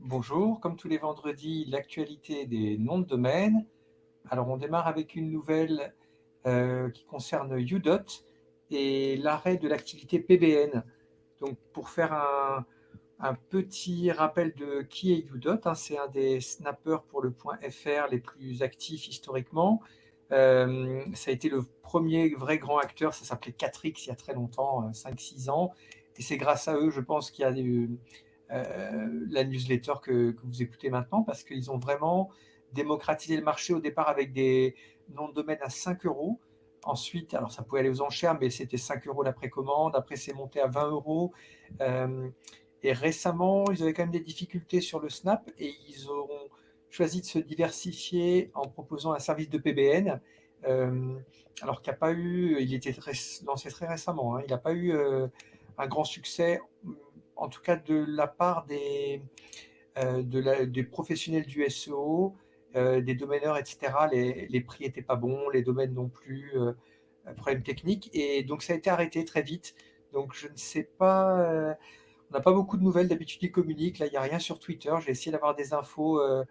Bonjour, comme tous les vendredis, l'actualité des noms de domaine. Alors on démarre avec une nouvelle qui concerne UDOT et l'arrêt de l'activité PBN. Donc pour faire un petit rappel de qui est UDOT, hein, c'est un des snappers pour le point .fr les plus actifs historiquement. Ça a été le premier vrai grand acteur, ça s'appelait 4X il y a très longtemps, 5-6 ans. Et c'est grâce à eux, je pense, qu'il y a la newsletter que vous écoutez maintenant, parce qu'ils ont vraiment démocratisé le marché au départ avec des noms de domaine à 5 euros. Ensuite, alors ça pouvait aller aux enchères, mais c'était 5 euros la précommande. Après, c'est monté à 20 euros. Euh, et récemment, ils avaient quand même des difficultés sur le Snap et ils ont choisi de se diversifier en proposant un service de PBN. Euh, alors qu'il n'y a pas eu, il était lancé très récemment, hein, il n'a pas eu un grand succès, en tout cas de la part des professionnels du SEO, des domaineurs, etc. Les prix n'étaient pas bons, les domaines non plus, problème technique. Et donc ça a été arrêté très vite. Donc je ne sais pas, on n'a pas beaucoup de nouvelles, d'habitude ils communiquent, là il n'y a rien sur Twitter, j'ai essayé d'avoir des infos, euh,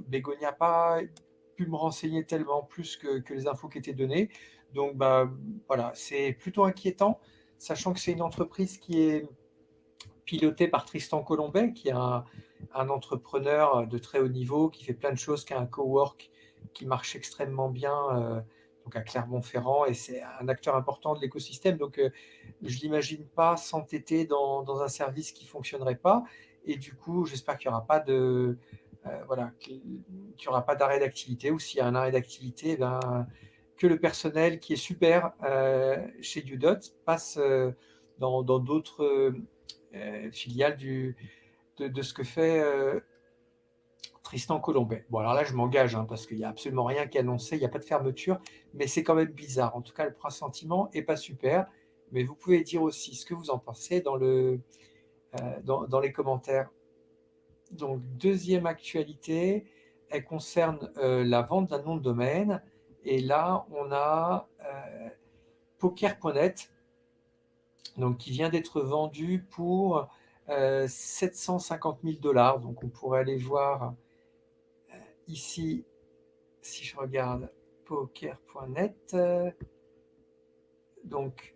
Bégonia n'a pas pu me renseigner tellement plus que les infos qui étaient données. Donc bah, voilà, c'est plutôt inquiétant, sachant que c'est une entreprise qui est piloté par Tristan Colombet, qui est un entrepreneur de très haut niveau, qui fait plein de choses, qui a un cowork qui marche extrêmement bien, donc à Clermont-Ferrand, et c'est un acteur important de l'écosystème. Donc, je ne l'imagine pas s'entêter dans un service qui ne fonctionnerait pas. Et du coup, j'espère qu'il n'y aura pas de, voilà, qu'il n'y aura pas d'arrêt d'activité, ou s'il y a un arrêt d'activité, eh ben, que le personnel qui est super chez Udot passe dans d'autres filiale de ce que fait Tristan Colombet. Bon, alors là, je m'engage, hein, parce qu'il n'y a absolument rien qui est annoncé, il n'y a pas de fermeture, mais c'est quand même bizarre. En tout cas, le pressentiment n'est pas super. Mais vous pouvez dire aussi ce que vous en pensez dans les commentaires. Donc, deuxième actualité, elle concerne la vente d'un nom de domaine. Et là, on a poker.net, donc qui vient d'être vendu pour 750 000 dollars. Donc on pourrait aller voir ici, si je regarde poker.net, donc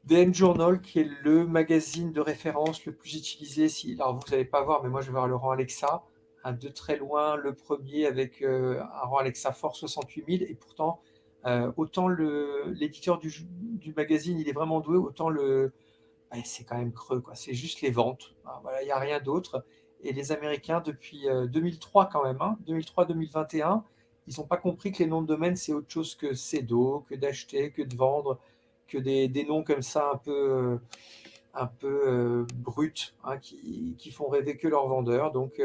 DM Journal, qui est le magazine de référence le plus utilisé. Alors vous n'allez pas voir, mais moi je vais voir le rang Alexa, de très loin le premier avec un rang Alexa fort 68 000, et pourtant autant l'éditeur du magazine il est vraiment doué, autant ouais, c'est quand même creux, quoi. C'est juste les ventes. Hein, voilà, il n'y a rien d'autre. Et les Américains, depuis 2003 quand même, hein, 2003-2021, ils n'ont pas compris que les noms de domaine, c'est autre chose que CEDO, que d'acheter, que de vendre, que des noms comme ça un peu bruts, hein, qui font rêver que leurs vendeurs. Donc,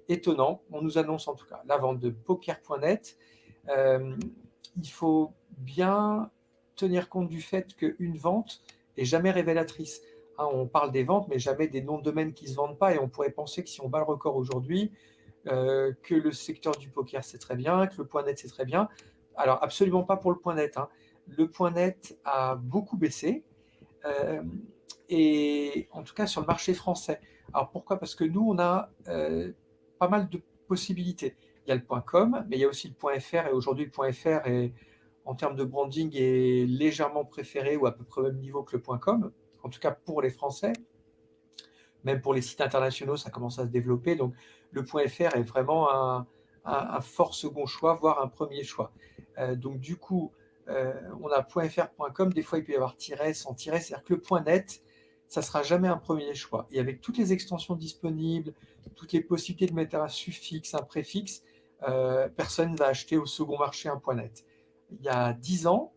étonnant. On nous annonce en tout cas la vente de poker.net. Euh, il faut bien tenir compte du fait qu'une vente est jamais révélatrice. Hein, on parle des ventes, mais jamais des noms de domaine qui ne se vendent pas. Et on pourrait penser que si on bat le record aujourd'hui, que le secteur du poker c'est très bien, que le point net c'est très bien. Alors absolument pas pour le point net. Hein. Le point net a beaucoup baissé, euh, et en tout cas sur le marché français. Alors pourquoi? Parce que nous on a pas mal de possibilités. Il y a le point .com, mais il y a aussi le point .fr, et aujourd'hui le point .fr est, en termes de branding, est légèrement préféré ou à peu près au même niveau que le point .com, en tout cas pour les Français. Même pour les sites internationaux, ça commence à se développer. Donc le point .fr est vraiment un fort second choix, voire un premier choix. Donc du coup, on a .fr, .com, des fois il peut y avoir tiret, sans tiret, c'est-à-dire que le point .net, ça ne sera jamais un premier choix. Et avec toutes les extensions disponibles, toutes les possibilités de mettre un suffixe, un préfixe, personne ne va acheter au second marché un point .net. Il y a 10 ans,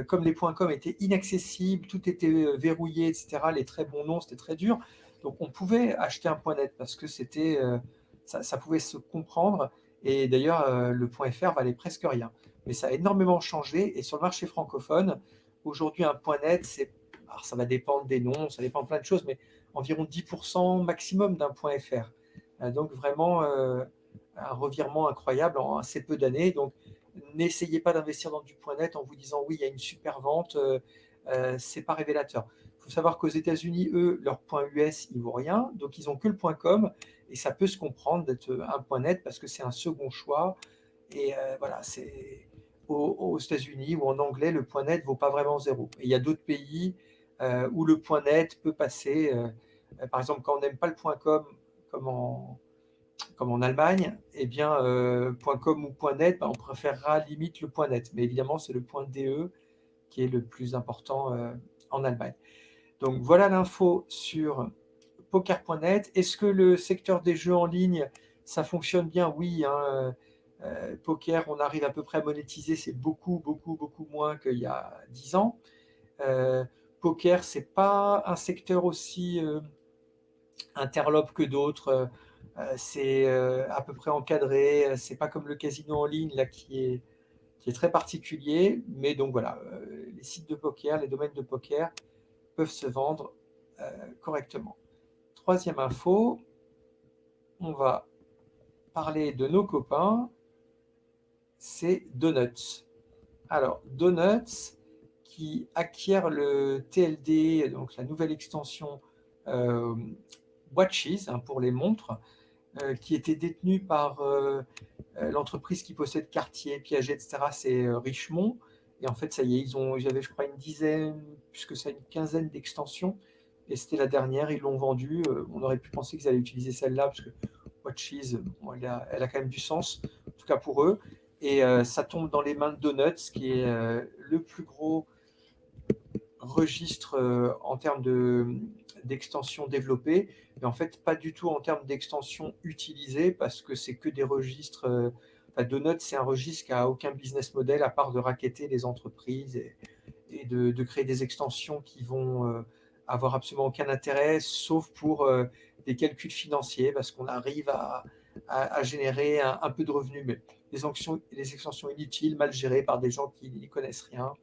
comme les .com étaient inaccessibles, tout était verrouillé, etc., les très bons noms, c'était très dur. Donc on pouvait acheter un point net parce que ça pouvait se comprendre. Et d'ailleurs, le point .fr valait presque rien. Mais ça a énormément changé. Et sur le marché francophone, aujourd'hui, un point net, alors ça va dépendre des noms, ça dépend de plein de choses, mais environ 10% maximum d'un point .fr. Donc vraiment un revirement incroyable en assez peu d'années. Donc n'essayez pas d'investir dans du point net en vous disant oui, il y a une super vente, c'est pas révélateur. Il faut savoir qu'aux États-Unis, eux, leur point US, il vaut rien, donc ils ont que le point .com et ça peut se comprendre d'être un point .net parce que c'est un second choix et voilà, c'est aux États-Unis ou en anglais, le point .net vaut pas vraiment 0 et il y a d'autres pays, où le point .net peut passer, par exemple, quand on n'aime pas le point .com comme en Allemagne, eh bien, .com ou .net, bah, on préférera limite le .net. Mais évidemment, c'est le .de qui est le plus important en Allemagne. Donc voilà l'info sur poker.net. Est-ce que le secteur des jeux en ligne, ça fonctionne bien? Oui, hein, poker, on arrive à peu près à monétiser, c'est beaucoup, beaucoup, beaucoup moins qu'il y a 10 ans. Poker, c'est pas un secteur aussi interlope que d'autres. C'est à peu près encadré. C'est pas comme le casino en ligne là qui est très particulier. Mais donc voilà, les sites de poker, les domaines de poker peuvent se vendre correctement. Troisième info, on va parler de nos copains, c'est Donuts. Alors, Donuts qui acquiert le TLD, donc la nouvelle extension Watches hein, pour les montres, qui était détenue par l'entreprise qui possède Cartier, Piaget, etc. C'est Richemont. Et en fait, ça y est, ils avaient, je crois, une dizaine, puisque ça, une quinzaine d'extensions. Et c'était la dernière, ils l'ont vendue. On aurait pu penser qu'ils allaient utiliser celle-là, parce que Watches, bon, elle a quand même du sens, en tout cas pour eux. Et ça tombe dans les mains de Donuts, qui est le plus gros registre en termes d'extensions développées, mais en fait pas du tout en termes d'extensions utilisées, parce que c'est que des registres. Donuts, c'est un registre qui n'a aucun business model à part de racketter les entreprises et de créer des extensions qui vont avoir absolument aucun intérêt, sauf pour des calculs financiers, parce qu'on arrive à générer un peu de revenus, mais les extensions inutiles, mal gérées par des gens qui n'y connaissent rien.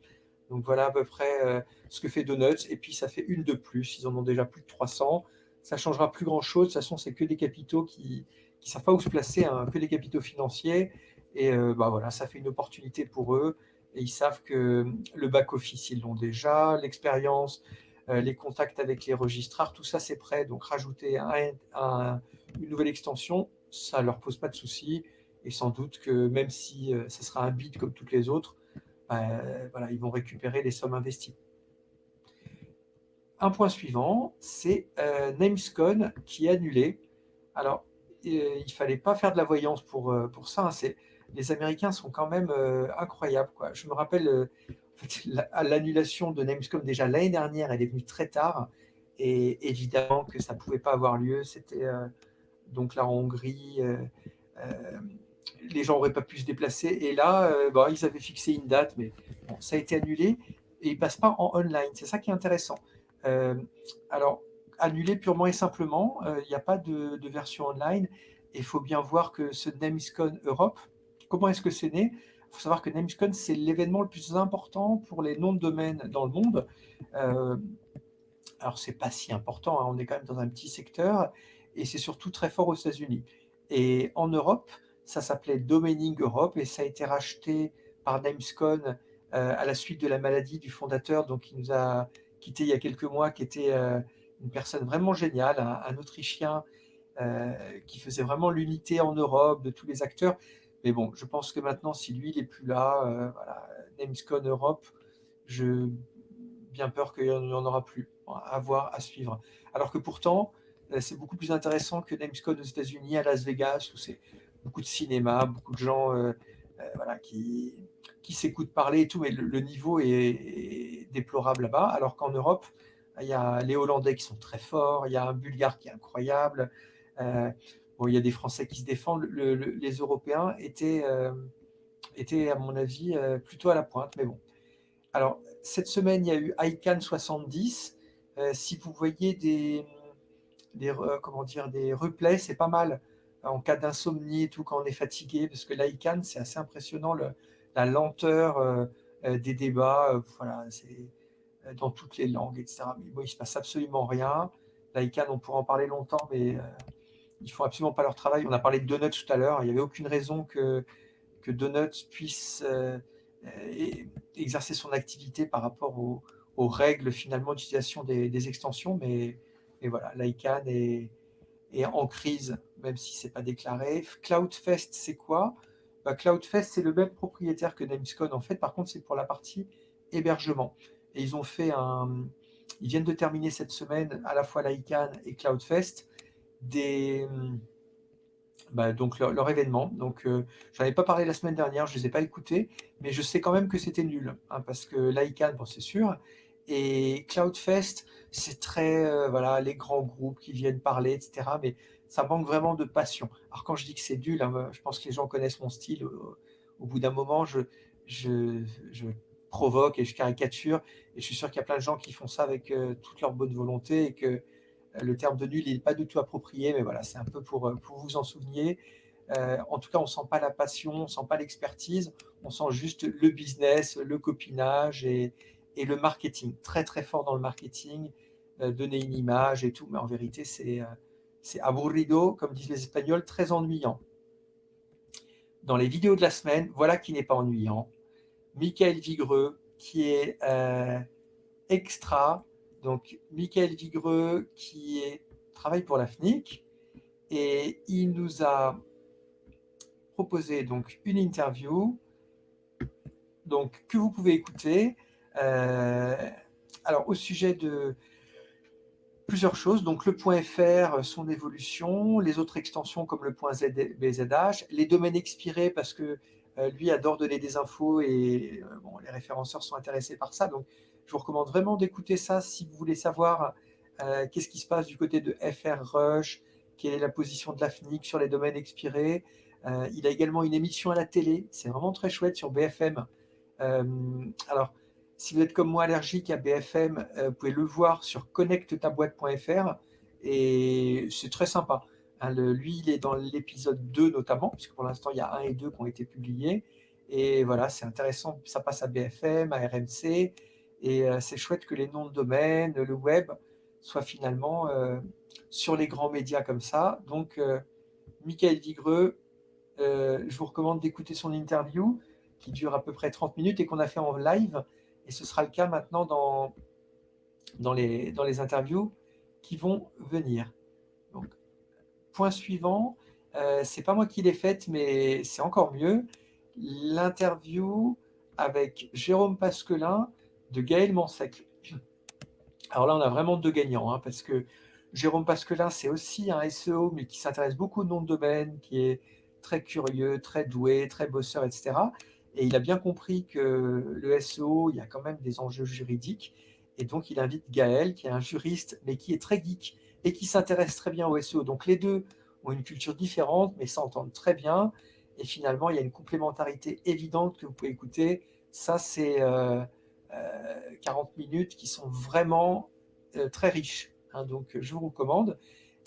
Donc voilà à peu près ce que fait Donuts. Et puis ça fait une de plus. Ils en ont déjà plus de 300. Ça ne changera plus grand-chose. De toute façon, c'est que des capitaux qui ne savent pas où se placer, hein, que des capitaux financiers. Et bah voilà, ça fait une opportunité pour eux. Et ils savent que le back-office, ils l'ont déjà, l'expérience, les contacts avec les registrars, tout ça, c'est prêt. Donc rajouter une nouvelle extension, ça ne leur pose pas de soucis. Et sans doute que même si ça sera un bid comme toutes les autres, voilà, ils vont récupérer les sommes investies. Un point suivant, c'est Namescon qui est annulé. Alors, il ne fallait pas faire de la voyance pour ça. Hein. Les Américains sont quand même incroyables. Quoi. Je me rappelle en fait, l'annulation de Namescon déjà l'année dernière, elle est venue très tard. Et évidemment que ça ne pouvait pas avoir lieu. C'était donc là en Hongrie. Les gens n'auraient pas pu se déplacer. Et là, bon, ils avaient fixé une date, mais bon, ça a été annulé et ils ne passent pas en online. C'est ça qui est intéressant. Euh, alors, annulé purement et simplement, il n'y a pas de version online. Et il faut bien voir que ce Namescon Europe, comment est-ce que c'est né? Il faut savoir que Namescon, c'est l'événement le plus important pour les noms de domaine dans le monde. Euh, alors, c'est pas si important, hein, on est quand même dans un petit secteur, et c'est surtout très fort aux États-Unis. Et en Europe, ça s'appelait Domaining Europe, et ça a été racheté par Namescon à la suite de la maladie du fondateur, donc qui nous a quitté il y a quelques mois, qui était une personne vraiment géniale, un Autrichien qui faisait vraiment l'unité en Europe de tous les acteurs. Mais bon, je pense que maintenant, si lui, il n'est plus là, voilà, Namescon Europe, je bien peur qu'il n'y en aura plus à voir, à suivre. Alors que pourtant, c'est beaucoup plus intéressant que Namescon aux États-Unis, à Las Vegas, où c'est beaucoup de cinéma, beaucoup de gens voilà, qui s'écoutent parler et tout, mais le niveau est déplorable là-bas. Alors qu'en Europe, il y a les Hollandais qui sont très forts, il y a un Bulgare qui est incroyable, bon, il y a des Français qui se défendent. Les Européens étaient, à mon avis, plutôt à la pointe, mais bon. Alors, cette semaine, il y a eu ICANN 70. Si vous voyez comment dire, des replays, c'est pas mal. En cas d'insomnie et tout, quand on est fatigué, parce que l'ICANN, c'est assez impressionnant, la lenteur des débats. Voilà, c'est dans toutes les langues, etc. Mais bon, il ne se passe absolument rien. L'ICANN, on pourra en parler longtemps, mais ils ne font absolument pas leur travail. On a parlé de Donuts tout à l'heure. Il n'y avait aucune raison que Donuts puisse exercer son activité par rapport aux aux règles finalement d'utilisation des extensions, mais voilà, l'ICANN est en crise, même si c'est pas déclaré. Cloudfest, c'est quoi? Bah, Cloudfest, c'est le même propriétaire que Namescon en fait, par contre c'est pour la partie hébergement. Et ils viennent de terminer cette semaine à la fois l'ICANN et Cloudfest des, donc leur événement. Donc, j'en avais pas parlé la semaine dernière, je les ai pas écoutés, mais je sais quand même que c'était nul, hein, parce que l'ICANN, bon, c'est sûr, et Cloudfest, c'est très, voilà, les grands groupes qui viennent parler, etc. Mais ça manque vraiment de passion. Alors quand je dis que c'est nul, hein, je pense que les gens connaissent mon style. Au bout d'un moment, je provoque et je caricature, et je suis sûr qu'il y a plein de gens qui font ça avec toute leur bonne volonté, et que le terme de nul n'est pas du tout approprié, mais voilà, c'est un peu pour vous en souvenir. En tout cas, on ne sent pas la passion, on ne sent pas l'expertise, on sent juste le business, le copinage et le marketing. Très très fort dans le marketing, donner une image et tout, mais en vérité, c'est aburrido, comme disent les Espagnols, très ennuyant. Dans les vidéos de la semaine, voilà qui n'est pas ennuyant. Michael Vigreux, qui est extra. Donc, Michael Vigreux, travaille pour la FNIC, et il nous a proposé donc une interview donc, que vous pouvez écouter. Alors, au sujet de plusieurs choses, donc le point .fr, son évolution, les autres extensions comme le point .bzh, les domaines expirés parce que lui adore donner des infos et bon, les référenceurs sont intéressés par ça. Donc, je vous recommande vraiment d'écouter ça si vous voulez savoir qu'est-ce qui se passe du côté de FRrush, quelle est la position de la FNIC sur les domaines expirés. Il a également une émission à la télé, c'est vraiment très chouette sur BFM. Alors, si vous êtes comme moi allergique à BFM, vous pouvez le voir sur connectetaboîte.fr et c'est très sympa. Hein, lui, il est dans l'épisode 2 notamment, puisque pour l'instant, il y a 1 et 2 qui ont été publiés. Et voilà, c'est intéressant, ça passe à BFM, à RMC, et c'est chouette que les noms de domaine, le web, soient finalement sur les grands médias comme ça. Donc, Michael Vigreux, je vous recommande d'écouter son interview qui dure à peu près 30 minutes et qu'on a fait en live. Et ce sera le cas maintenant dans les interviews qui vont venir. Donc, point suivant, c'est pas moi qui l'ai faite, mais c'est encore mieux. L'interview avec Jérôme Pasquelin de Gaël Mansec. Alors là, on a vraiment deux gagnants, hein, parce que Jérôme Pasquelin, c'est aussi un SEO, mais qui s'intéresse beaucoup au nom de domaine, qui est très curieux, très doué, très bosseur, etc. Et il a bien compris que le SEO, il y a quand même des enjeux juridiques. Et donc, il invite Gaël, qui est un juriste, mais qui est très geek et qui s'intéresse très bien au SEO. Donc, les deux ont une culture différente, mais s'entendent très bien. Et finalement, il y a une complémentarité évidente que vous pouvez écouter. Ça, c'est 40 minutes qui sont vraiment très riches. Hein, donc, je vous recommande.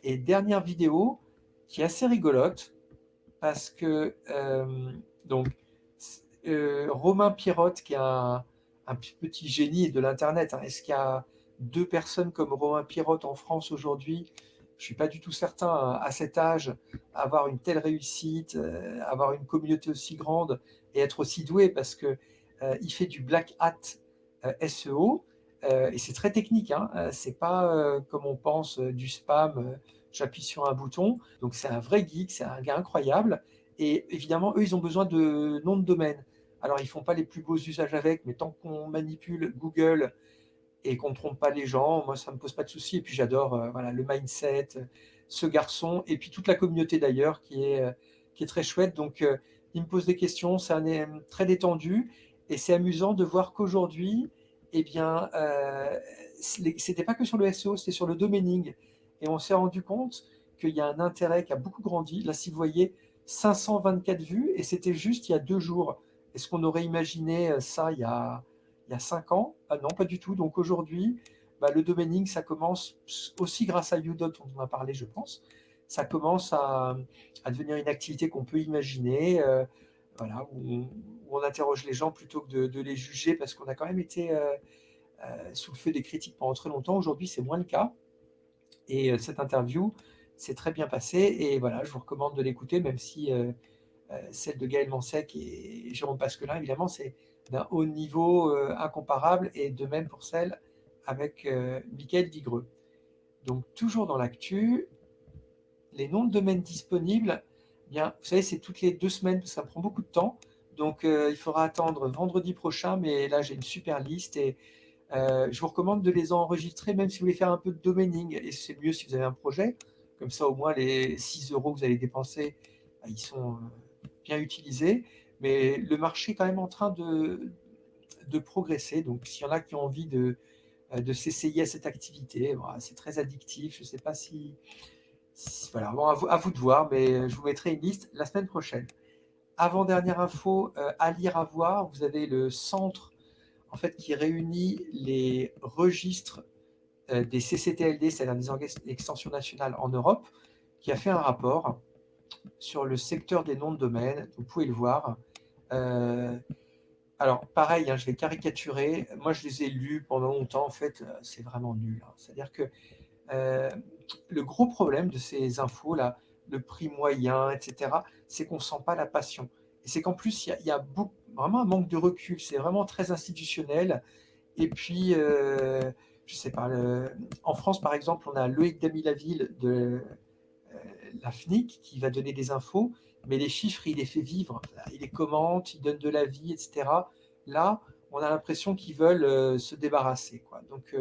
Et dernière vidéo qui est assez rigolote parce que donc Romain Pirotte, qui est un petit génie de l'internet. Hein, est-ce qu'il y a deux personnes comme Romain Pirotte en France aujourd'hui? Je suis pas du tout certain, hein, à cet âge, avoir une telle réussite, avoir une communauté aussi grande et être aussi doué, parce que il fait du black hat SEO, et c'est très technique. Hein, c'est pas comme on pense du spam. J'appuie sur un bouton. Donc c'est un vrai geek, c'est un gars incroyable. Et évidemment, eux, ils ont besoin de noms de domaine. Alors, ils font pas les plus beaux usages avec, mais tant qu'on manipule Google et qu'on ne trompe pas les gens, moi, ça me pose pas de souci. Et puis, j'adore voilà, le mindset, ce garçon, et puis toute la communauté d'ailleurs, qui est très chouette. Donc, il me pose des questions, c'est très détendu, et c'est amusant de voir qu'aujourd'hui, eh bien, c'était pas que sur le SEO, c'était sur le domaining. Et on s'est rendu compte qu'il y a un intérêt qui a beaucoup grandi. Là, si vous voyez, 524 vues, et c'était juste il y a 2 jours. Est-ce qu'on aurait imaginé ça il y a 5 ans? Ah non, pas du tout. Donc aujourd'hui, bah, le domaining, ça commence aussi grâce à Udot, dont on a parlé, je pense. Ça commence à devenir une activité qu'on peut imaginer, voilà, où on interroge les gens plutôt que de les juger, parce qu'on a quand même été sous le feu des critiques pendant très longtemps. Aujourd'hui, c'est moins le cas. Et cette interview s'est très bien passée. Et voilà, je vous recommande de l'écouter, même si celle de Gaël Mansec et Jérôme Pasquelin, évidemment, c'est d'un haut niveau incomparable, et de même pour celle avec Mickaël Vigreux. Donc toujours dans l'actu, les noms de domaine disponibles, eh bien, vous savez, c'est toutes les 2 semaines, ça prend beaucoup de temps. Donc il faudra attendre vendredi prochain, mais là j'ai une super liste, et je vous recommande de les enregistrer, même si vous voulez faire un peu de domaining, et c'est mieux si vous avez un projet. Comme ça, au moins, les 6 euros que vous allez dépenser, ils sont bien utilisés. Mais le marché est quand même en train de progresser. Donc, s'il y en a qui ont envie de s'essayer à cette activité, voilà, c'est très addictif. Je ne sais pas voilà, bon, à vous de voir, mais je vous mettrai une liste la semaine prochaine. Avant-dernière info, à lire, à voir, vous avez le centre en fait, qui réunit les registres des CCTLD, c'est-à-dire des extensions nationales en Europe, qui a fait un rapport sur le secteur des noms de domaine. Vous pouvez le voir. Euh, alors, pareil, hein, je vais caricaturer. Moi, je les ai lus pendant longtemps. En fait, c'est vraiment nul, hein. C'est-à-dire que euh, le gros problème de ces infos-là, le prix moyen, etc., c'est qu'on ne sent pas la passion. Et c'est qu'en plus, il y a vraiment un manque de recul. C'est vraiment très institutionnel. Et puis, je sais pas, en France, par exemple, on a Loïc Damilaville de la FNIC qui va donner des infos, mais les chiffres, il les fait vivre. Il les commente, il donne de l'avis, etc. Là, on a l'impression qu'ils veulent se débarrasser, quoi. Donc,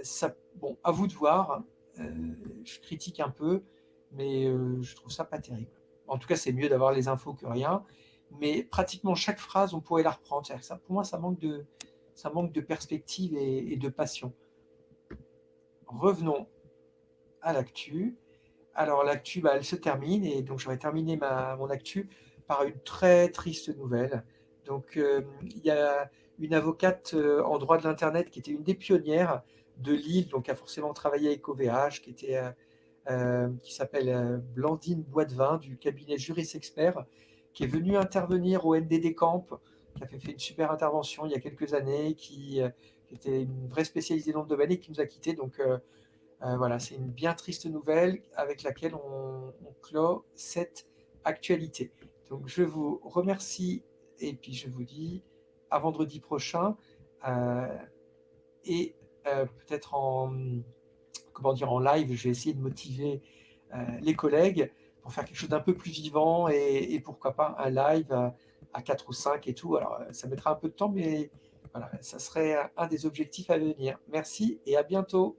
ça, bon, à vous de voir. Je critique un peu, mais je trouve ça pas terrible. En tout cas, c'est mieux d'avoir les infos que rien. Mais pratiquement chaque phrase, on pourrait la reprendre. Ça, pour moi, ça manque de perspective et de passion. Revenons à l'actu. Alors, l'actu, bah, elle se termine, et donc j'aurais terminé mon actu par une très triste nouvelle. Donc, il y a une avocate en droit de l'Internet qui était une des pionnières de Lille, donc qui a forcément travaillé avec OVH, qui s'appelle Blandine Boitevin du cabinet Juris Expert, qui est venue intervenir au NDD Camp, qui a fait une super intervention il y a quelques années, qui était une vraie spécialisée dans le domaine et qui nous a quittés. Donc voilà, c'est une bien triste nouvelle avec laquelle on clôt cette actualité. Donc je vous remercie, et puis je vous dis à vendredi prochain, euh, et peut-être comment dire, en live, je vais essayer de motiver les collègues pour faire quelque chose d'un peu plus vivant, et pourquoi pas un live à 4 ou 5 et tout. Alors ça mettra un peu de temps, mais voilà, ça serait un des objectifs à venir. Merci et à bientôt.